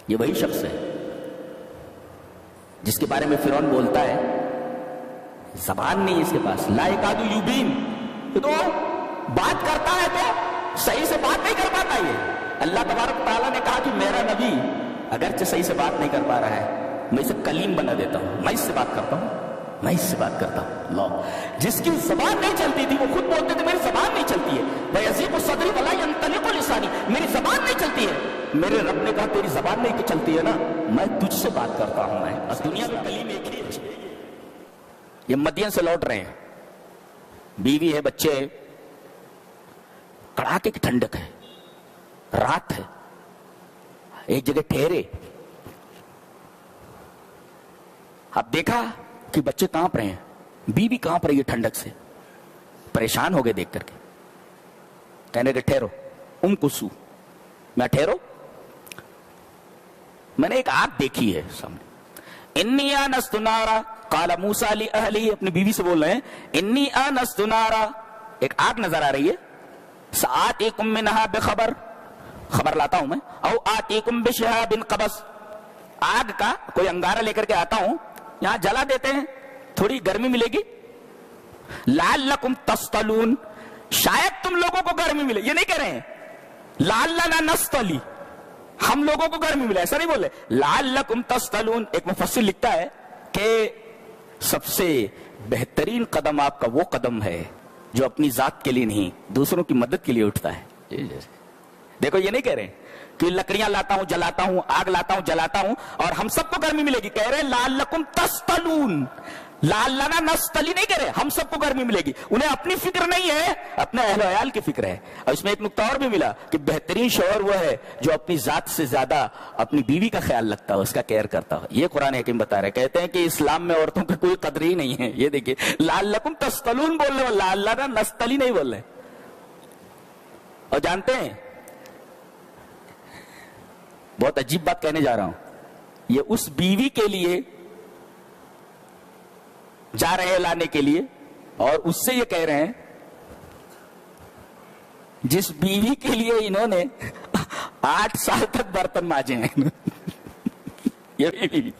یہ وہی شخص ہے جس کے بارے میں فرعون بولتا ہے زبان نہیں اس کے پاس، لا یکاد یبین، تو بات کرتا ہے تو صحیح سے بات نہیں کر پاتا. یہ اللہ تبارک تعالیٰ نے کہا کہ میرا نبی اگرچہ صحیح سے بات نہیں کر پا رہا ہے، میں اسے کلیم بنا دیتا ہوں، میں اس سے بات کرتا ہوں، میں اس سے بات کرتا ہوں. اللہ، جس کی زبان نہیں چلتی تھی وہ خود بولتے تھے میری زبان نہیں چلتی ہے، وَيَضِيقُ صَدْرِي وَلَا يَنطَلِقُ لِسَانِي، میری زبان نہیں چلتی ہے. میرے رب نے کہا تیری زبان نہیں چلتی ہے نا، میں تجھ سے بات کرتا ہوں. میں اس دنیا میں کلیم ایک ہی ہے. یہ مدین سے لوٹ رہے ہیں، بیوی ہے، بچے، کڑاکے کی ٹھنڈک ہے، رات ہے، ایک جگہ ٹھہرے. اب دیکھا کہ بچے کانپ رہے ہیں، بیوی کانپ رہی ہے ٹھنڈک سے، پریشان ہو گئے دیکھ کر کے. کہنے کہ ٹھہرو، کسو، میں ٹھہرو، میں نے ایک آگ دیکھی ہے سامنے. انی آنست نارا قال موسیٰ لأہلہ، اپنی بیوی سے بول رہے ہیں انی آنست نارا، ایک آگ نظر آ رہی ہے، سآتیکم منہا بخبر، خبر لاتا ہوں میں، او آتیکم بشہاب قبس، آگ کا کوئی انگارہ لے کر کے آتا ہوں، یہاں جلا دیتے ہیں، تھوڑی گرمی ملے گی. لعلکم تصطلون، شاید تم لوگوں کو گرمی ملے. یہ نہیں کہہ رہے ہیں لعلنا نصطلی، ہم لوگوں کو گرمی ملے، ایسا نہیں بولے. لعلکم تصطلون، ایک مفسر لکھتا ہے کہ سب سے بہترین قدم آپ کا وہ قدم ہے جو اپنی ذات کے لیے نہیں دوسروں کی مدد کے لیے اٹھتا ہے. دیکھو یہ نہیں کہہ رہے کہ لکڑیاں لاتا ہوں جلاتا ہوں، آگ لاتا ہوں جلاتا ہوں اور ہم سب کو گرمی ملے گی. کہہ رہے لعلکم تصطلون، لعلنا نصطلی نہیں کہہ رہے، ہم سب کو گرمی ملے گی. انہیں اپنی فکر نہیں ہے، اپنے اہل و عیال کی فکر ہے. اور اس میں ایک نقطہ اور بھی ملا کہ بہترین شوہر وہ ہے جو اپنی ذات سے زیادہ اپنی بیوی کا خیال رکھتا ہو، اس کا کیئر کرتا ہو. یہ قرآن حکیم بتا رہے، کہتے ہیں کہ اسلام میں عورتوں کی کوئی قدر ہی نہیں ہے. یہ دیکھیے لعلکم تصطلون بول رہے ہو، لعلنا نصطلی نہیں بول رہے. اور جانتے ہیں بہت عجیب بات کہنے جا رہا ہوں، یہ اس بیوی کے لیے جا رہے ہیں لانے کے لیے، اور اس سے یہ کہہ رہے ہیں جس بیوی کے لیے انہوں نے 8 سال تک برتن مانجے ہیں. یہ بیوی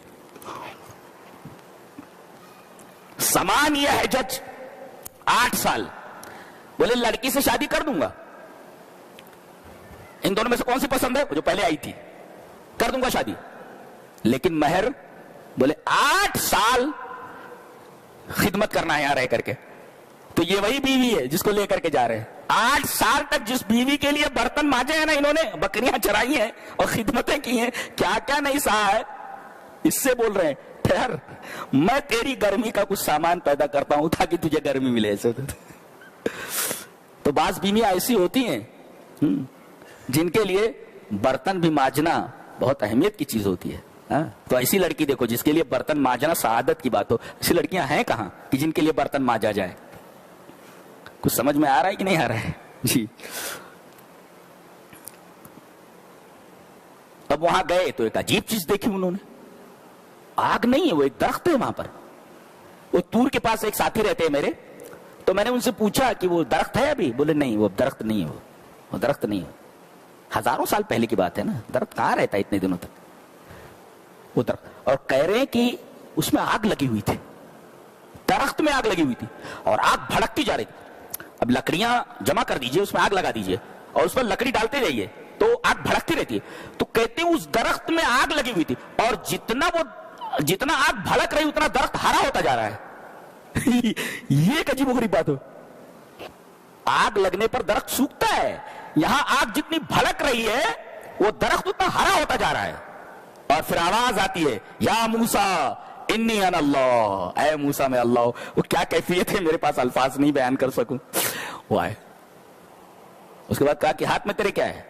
سامان یہ ہے جج 8 سال، بولے لڑکی سے شادی کر دوں گا، ان دونوں میں سے کون سی پسند ہے؟ جو پہلے آئی تھی، کر دوں گا شادی، لیکن مہر بولے 8 سال خدمت کرنا ہے یہاں رہ کر کے. تو یہ وہی بیوی ہے جس کو لے کر کے جا رہے ہیں. 8 سال تک جس بیوی کے لیے برتن مانجے ہیں نا انہوں نے، بکریاں چرائی ہیں اور خدمتیں کی ہیں، کیا کیا نہیں سہا ہے، اس سے بول رہے ہیں ٹھہر، میں تیری گرمی کا کچھ سامان پیدا کرتا ہوں تاکہ تجھے گرمی ملے. ایسے تو بعض بیویاں ایسی ہوتی ہیں جن کے لیے برتن بھی مانجنا بہت اہمیت کی چیز ہوتی ہے. تو ایسی لڑکی دیکھو جس کے لیے برتن مانجنا سعادت کی بات ہو. ایسی لڑکیاں ہیں کہاں کہ جن کے لیے برتن مانجا جائے؟ کچھ سمجھ میں آ رہا ہے کہ نہیں آ رہا ہے؟ جی. اب وہاں گئے تو ایک عجیب چیز دیکھی انہوں نے، آگ نہیں ہے، وہ ایک درخت ہے وہاں پر. وہ تور کے پاس ایک ساتھی رہتے ہیں میرے، تو میں نے ان سے پوچھا کہ وہ درخت ہے ابھی؟ بولے نہیں وہ درخت نہیں ہے، وہ درخت نہیں ہے. ہزاروں سال پہلے کی بات ہے نا، درخت کہاں رہتا ہے اتنے دنوں تک؟ وہ درخت. اور کہہ رہے ہیں کہ اس میں آگ لگی ہوئی تھی، درخت میں آگ لگی ہوئی تھی اور آگ بھڑکتی جا رہی تھی. اب لکڑیاں جمع کر دیجئے، اس میں آگ لگا دیجئے اور اس پر لکڑی ڈالتے جائیے تو آگ بھڑکتی رہتی ہے. تو کہتے ہیں اس درخت میں آگ لگی ہوئی تھی اور جتنا آگ بھڑک رہی اتنا درخت ہرا ہوتا جا رہا ہے. یہ ایک عجیب و غریب بات ہو. آگ لگنے پر درخت سوکھتا ہے، یہاں آگ جتنی بھڑک رہی ہے وہ درخت اتنا ہرا ہوتا جا رہا ہے. اور پھر آواز آتی ہے یا موسیٰ انی انا اللہ، اے موسیٰ میں اللہ ہوں. وہ کیا کیفیت ہے میرے پاس الفاظ نہیں بیان کر سکوں. وہ آئے، اس کے بعد کہا کہ ہاتھ میں تیرے کیا ہے؟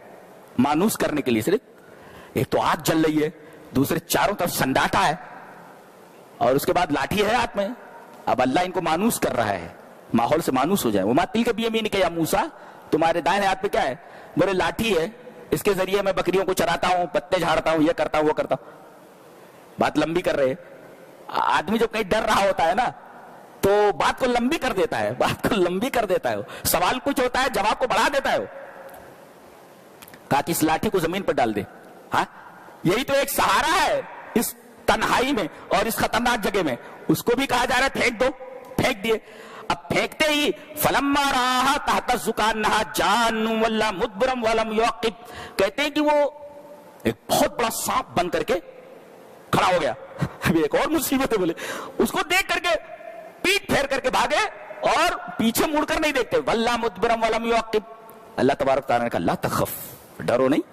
مانوس کرنے کے لیے صرف ایک تو آگ جل رہی ہے، دوسرے چاروں طرف سنڈاٹا ہے اور اس کے بعد لاٹھی ہے ہاتھ میں. اب اللہ ان کو مانوس کر رہا ہے، ماحول سے مانوس ہو جائے. وہ مات تلک بیمینک کہ یا موسیٰ، تمہارے دائیں ہاتھ پہ کیا ہے؟ بولے لاٹھی ہے، اس کے ذریعے میں بکریوں کو چراتا ہوں، پتے جھاڑتا ہوں، یہ کرتا ہوں وہ کرتا ہوں. بات لمبی کر رہے. آدمی جو کہیں ڈر رہا ہوتا ہے نا تو بات کو لمبی کر دیتا ہے، بات کو لمبی کر دیتا ہے. سوال کچھ ہوتا ہے جواب کو بڑھا دیتا ہے. کہا کہ اس لاٹھی کو زمین پر ڈال دے. ہاں یہی تو ایک سہارا ہے اس تنہائی میں اور اس خطرناک جگہ میں. اس کو بھی کہا جا رہا ہے پھینک دو, پھینک دیے. اب پھینکتے ہی فلما راہا تحت الزکانہا جان ولا مدبرم ولم یعقب, کہتے ہیں کہ وہ ایک بہت بڑا سانپ بن کر کے کھڑا ہو گیا. ابھی ایک اور مصیبت ہے, بولے اس کو دیکھ کر کے پیٹ پھیر کر کے بھاگے اور پیچھے مڑ کر نہیں دیکھتے. ولا مدبرم ولم یعقب. اللہ تبارک تعالیٰ نے کہا لا تخف, ڈرو نہیں.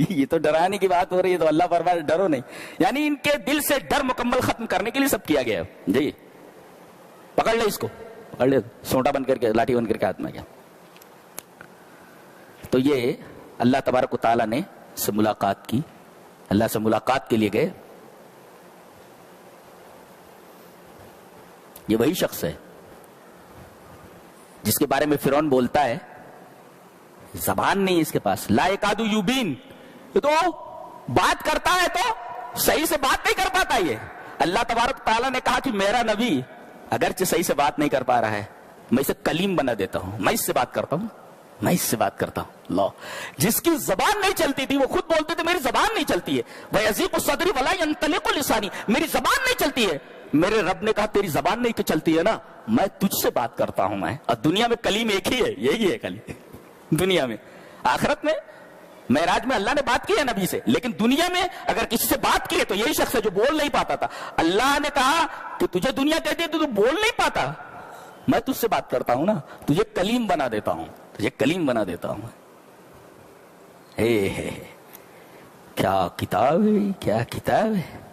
یہ تو ڈرانے کی بات ہو رہی ہے تو اللہ فرمایا ڈرو نہیں. یعنی ان کے دل سے ڈر مکمل ختم کرنے کے لیے سب کیا گیا. جی پکڑ لے اس کو, پکڑ لے, سونٹا بن کر کے, لاٹھی بن کر کے ہاتھ میں گیا. تو یہ اللہ تبارک و تعالیٰ نے سے ملاقات کی, اللہ سے ملاقات کے لیے گئے. یہ وہی شخص ہے جس کے بارے میں فرعون بولتا ہے زبان نہیں اس کے پاس, لا یکادو یبین, تو بات کرتا ہے تو صحیح سے بات نہیں کر پاتا. یہ اللہ تبارک تعالیٰ نے کہا کہ میرا نبی اگرچہ صحیح سے بات نہیں کر پا رہا ہے, میں اسے کلیم بنا دیتا ہوں, میں اس سے بات کرتا ہوں, میں اس سے بات کرتا ہوں. اللہ, جس کی زبان نہیں چلتی تھی وہ خود بولتے تھے میری زبان نہیں چلتی ہے. وَيَضِيقُ صَدْرِي وَلَا يَنْطَلِقُ لِسَانِي, میری زبان نہیں چلتی ہے. میرے رب نے کہا تیری زبان نہیں چلتی ہے نا, میں تجھ سے بات کرتا ہوں. میں اور دنیا میں کلیم ایک ہی ہے, یہی ہے کلیم دنیا میں. آخرت میں معراج میں اللہ نے بات کی ہے نبی سے, لیکن دنیا میں اگر کسی سے بات کی ہے تو یہی شخص ہے جو بول نہیں پاتا تھا. اللہ نے کہا کہ تجھے دنیا کہتی ہے تو بول نہیں پاتا, میں تجھ سے بات کرتا ہوں نا, تجھے کلیم بنا دیتا ہوں, تجھے کلیم بنا دیتا ہوں. کیا کتاب ہے, کیا کتاب ہے.